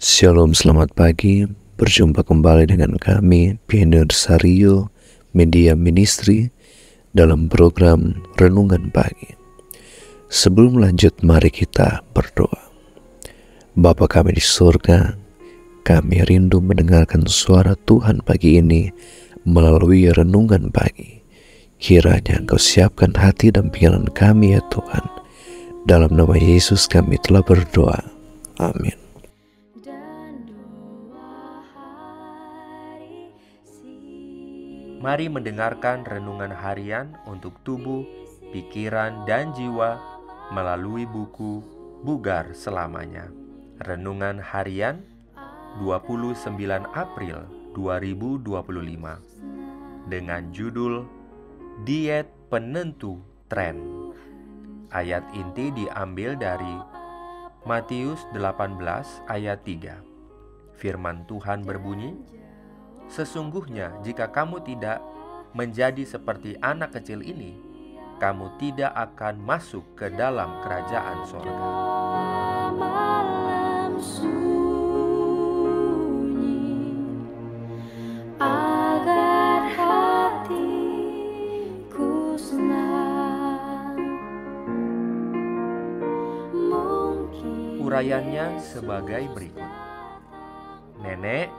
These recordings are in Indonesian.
Shalom, selamat pagi. Berjumpa kembali dengan kami, Pioneer Sario Media Ministry, dalam program Renungan Pagi. Sebelum lanjut, mari kita berdoa. Bapa kami di surga, kami rindu mendengarkan suara Tuhan pagi ini melalui Renungan Pagi. Kiranya Engkau siapkan hati dan pikiran kami ya Tuhan. Dalam nama Yesus kami telah berdoa. Amin. Mari mendengarkan renungan harian untuk tubuh, pikiran, dan jiwa melalui buku Bugar Selamanya. Renungan harian 29 April 2025 dengan judul Diet Penentu Tren. Ayat inti diambil dari Matius 18 ayat 3. Firman Tuhan berbunyi, "Sesungguhnya jika kamu tidak menjadi seperti anak kecil ini, kamu tidak akan masuk ke dalam kerajaan sorga." Malam sunyi, agar hatiku senang. Urayanya sebagai berikut. "Nenek,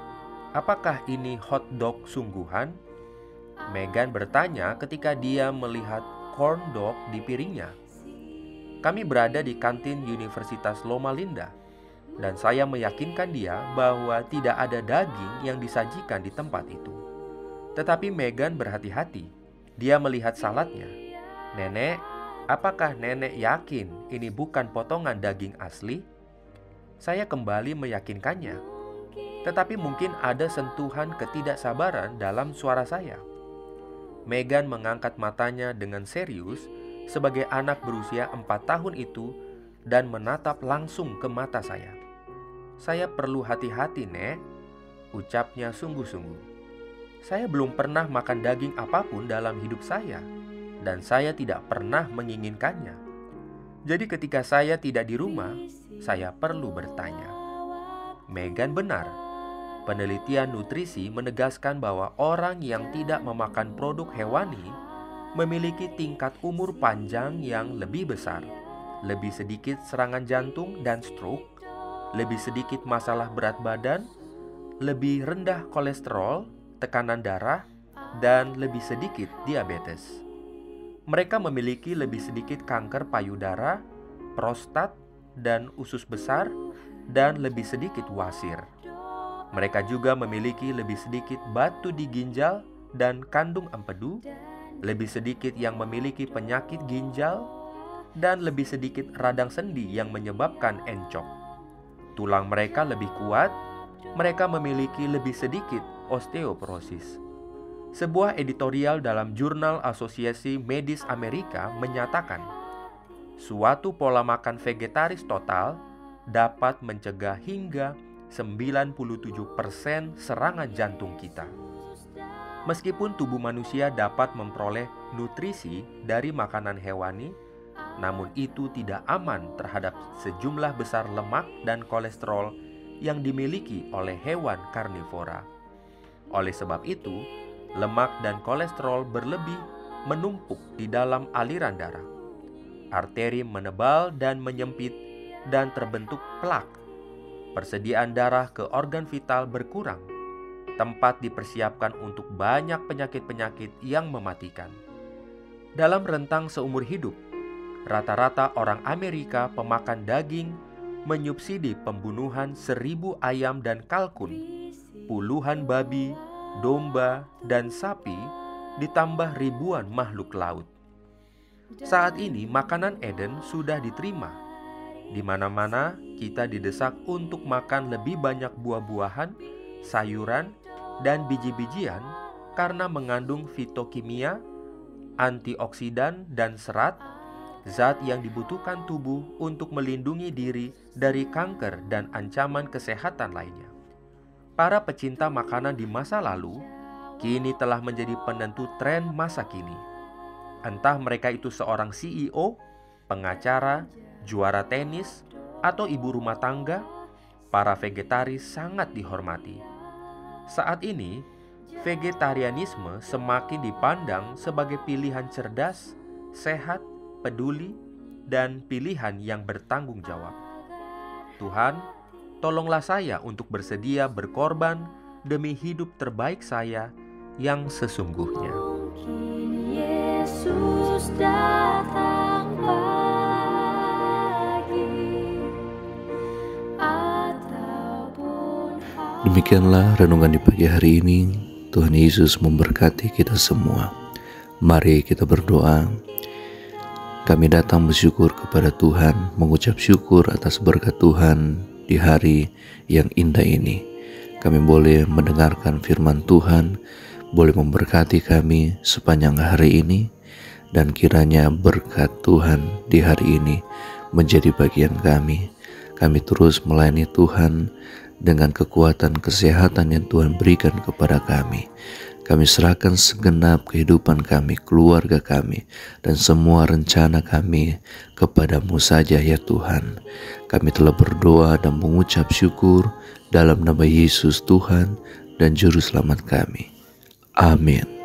apakah ini hotdog sungguhan?" Megan bertanya ketika dia melihat corn dog di piringnya. "Kami berada di kantin Universitas Loma Linda, dan saya meyakinkan dia bahwa tidak ada daging yang disajikan di tempat itu." Tetapi Megan berhati-hati. Dia melihat saladnya. "Nenek, apakah nenek yakin ini bukan potongan daging asli?" Saya kembali meyakinkannya. Tetapi mungkin ada sentuhan ketidaksabaran dalam suara saya. Megan mengangkat matanya dengan serius sebagai anak berusia 4 tahun itu dan menatap langsung ke mata saya. "Saya perlu hati-hati, Nek," ucapnya sungguh-sungguh. "Saya belum pernah makan daging apapun dalam hidup saya, dan saya tidak pernah menginginkannya. Jadi ketika saya tidak di rumah, saya perlu bertanya." Megan benar. Penelitian nutrisi menegaskan bahwa orang yang tidak memakan produk hewani memiliki tingkat umur panjang yang lebih besar, lebih sedikit serangan jantung dan stroke, lebih sedikit masalah berat badan, lebih rendah kolesterol, tekanan darah, dan lebih sedikit diabetes. Mereka memiliki lebih sedikit kanker payudara, prostat, dan usus besar, dan lebih sedikit wasir. Mereka juga memiliki lebih sedikit batu di ginjal dan kandung empedu, lebih sedikit yang memiliki penyakit ginjal, dan lebih sedikit radang sendi yang menyebabkan encok. Tulang mereka lebih kuat, mereka memiliki lebih sedikit osteoporosis. Sebuah editorial dalam jurnal Asosiasi Medis Amerika menyatakan, suatu pola makan vegetaris total dapat mencegah hingga 97% serangan jantung kita. Meskipun tubuh manusia dapat memperoleh nutrisi dari makanan hewani, namun itu tidak aman terhadap sejumlah besar lemak dan kolesterol yang dimiliki oleh hewan karnivora. Oleh sebab itu, lemak dan kolesterol berlebih menumpuk di dalam aliran darah. Arteri menebal dan menyempit dan terbentuk plak. Persediaan darah ke organ vital berkurang. Tempat dipersiapkan untuk banyak penyakit-penyakit yang mematikan. Dalam rentang seumur hidup, rata-rata orang Amerika pemakan daging menyubsidi pembunuhan 1.000 ayam dan kalkun, puluhan babi, domba, dan sapi, ditambah ribuan makhluk laut. Saat ini makanan Eden sudah diterima. Di mana-mana kita didesak untuk makan lebih banyak buah-buahan, sayuran, dan biji-bijian karena mengandung fitokimia, antioksidan, dan serat, zat yang dibutuhkan tubuh untuk melindungi diri dari kanker dan ancaman kesehatan lainnya. Para pecinta makanan di masa lalu kini telah menjadi penentu tren masa kini. Entah mereka itu seorang CEO, pengacara, juara tenis, atau ibu rumah tangga, para vegetaris sangat dihormati. Saat ini, vegetarianisme semakin dipandang sebagai pilihan cerdas, sehat, peduli, dan pilihan yang bertanggung jawab. Tuhan, tolonglah saya untuk bersedia berkorban demi hidup terbaik saya yang sesungguhnya. Mungkin Yesus datang pagi ataupun hari. Demikianlah renungan di pagi hari ini. Tuhan Yesus memberkati kita semua. Mari kita berdoa. Kami datang bersyukur kepada Tuhan, mengucap syukur atas berkat Tuhan di hari yang indah ini. Kami boleh mendengarkan firman Tuhan, boleh memberkati kami sepanjang hari ini, dan kiranya berkat Tuhan di hari ini menjadi bagian kami. Kami terus melayani Tuhan dengan kekuatan kesehatan yang Tuhan berikan kepada kami. Kami serahkan segenap kehidupan kami, keluarga kami, dan semua rencana kami kepadamu saja ya Tuhan. Kami telah berdoa dan mengucap syukur dalam nama Yesus Tuhan dan Juru Selamat kami. Amin.